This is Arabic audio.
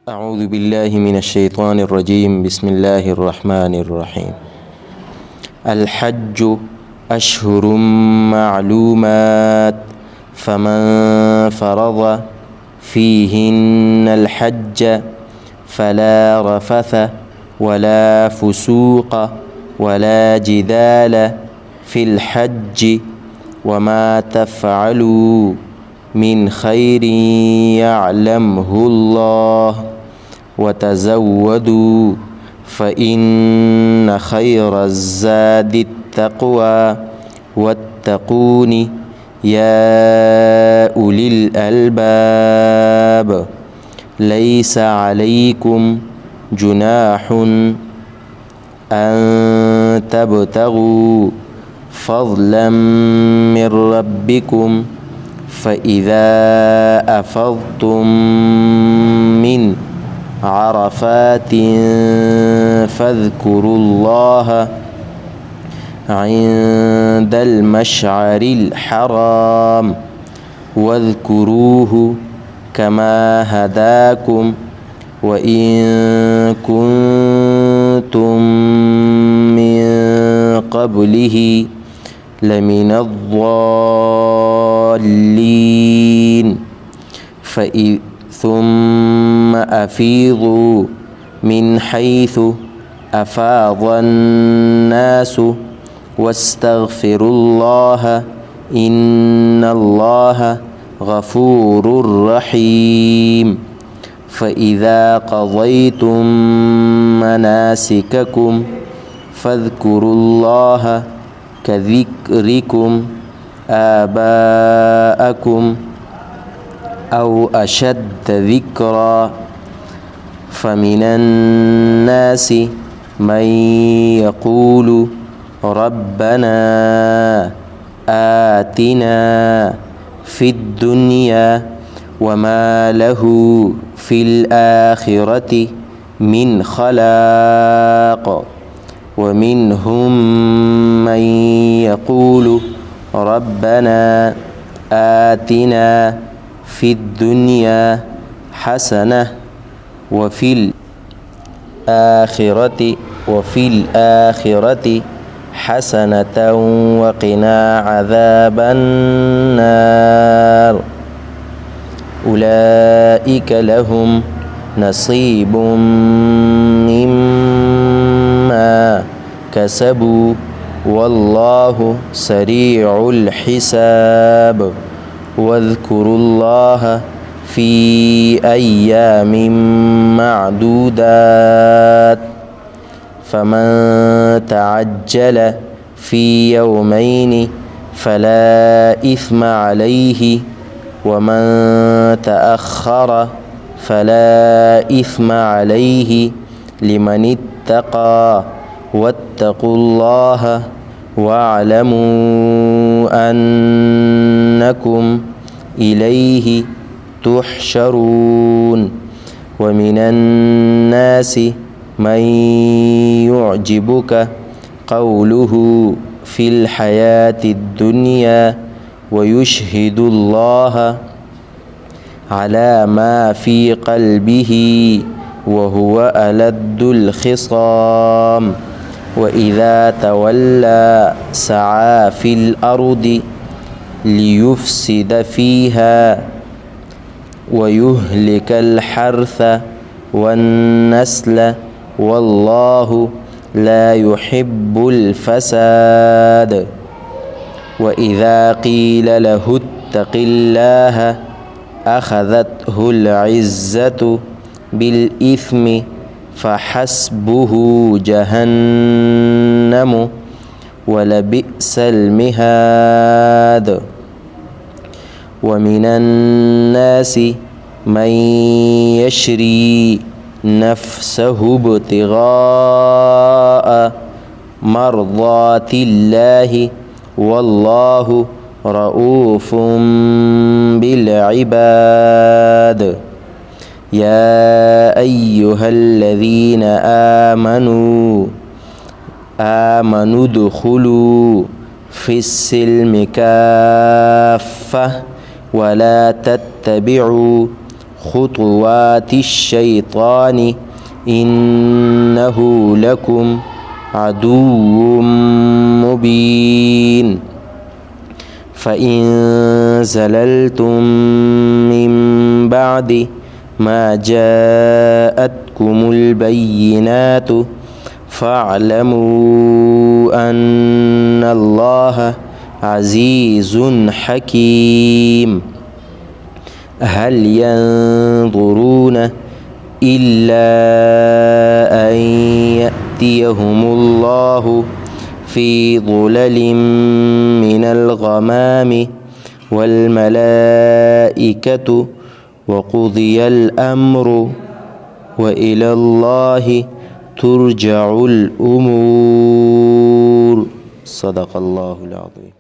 أعوذ بالله من الشيطان الرجيم. بسم الله الرحمن الرحيم. الحج أشهر معلومات، فمن فرض فيهن الحج فلا رفث ولا فسوق ولا جدال في الحج، وما تفعلوا من خير يعلمه الله، وتزودوا فإن خير الزاد التقوى، واتقون يا أولي الألباب. ليس عليكم جناح أن تبتغوا فضلا من ربكم، فإذا أفضتم من عرفات فاذكروا الله عند المشعر الحرام، واذكروه كما هداكم وإن كنتم من قبله لمن الضالين. ثم أفيضوا من حيث أفاض الناس، واستغفروا الله إن الله غفور رحيم. فإذا قضيتم مناسككم فاذكروا الله كذكركم آباءكم أو أشد ذكرا. فمن الناس من يقول ربنا آتنا في الدنيا وما له في الآخرة من خلاق، ومنهم من يقول ربنا آتنا في الدنيا حسنة وفي الآخرة حسنة وقنا عذاب النار. أولئك لهم نصيب مما كسبوا والله سريع الحساب. واذكروا الله في أيام معدودات، فمن تعجل في يومين فلا إثم عليه، ومن تأخر فلا إثم عليه لمن اتقى. واتقوا الله واعلموا أنكم إليه تحشرون. ومن الناس من يعجبك قوله في الحياة الدنيا ويشهد الله على ما في قلبه وهو ألد الخصام. وإذا تولى سعى في الأرض ليفسد فيها ويهلك الحرث والنسل، والله لا يحب الفساد. وإذا قيل له اتق الله أخذته العزة بالإثم فحسبه جهنم ولبئس المهاد. ومن الناس من يشري نفسه ابتغاء مرضات الله والله رؤوف بالعباد. يا أيها الذين آمنوا ادخلوا في السلم كافة ولا تتبعوا خطوات الشيطان إنه لكم عدو مبين فإن زللتم من بعد ما جاءتكم البينات فاعلموا أن الله عزيز حكيم هل ينظرون إلا أن يأتيهم الله في ظلل من الغمام والملائكة وقضي الأمر وإلى الله ترجع الأمور. صدق الله العظيم.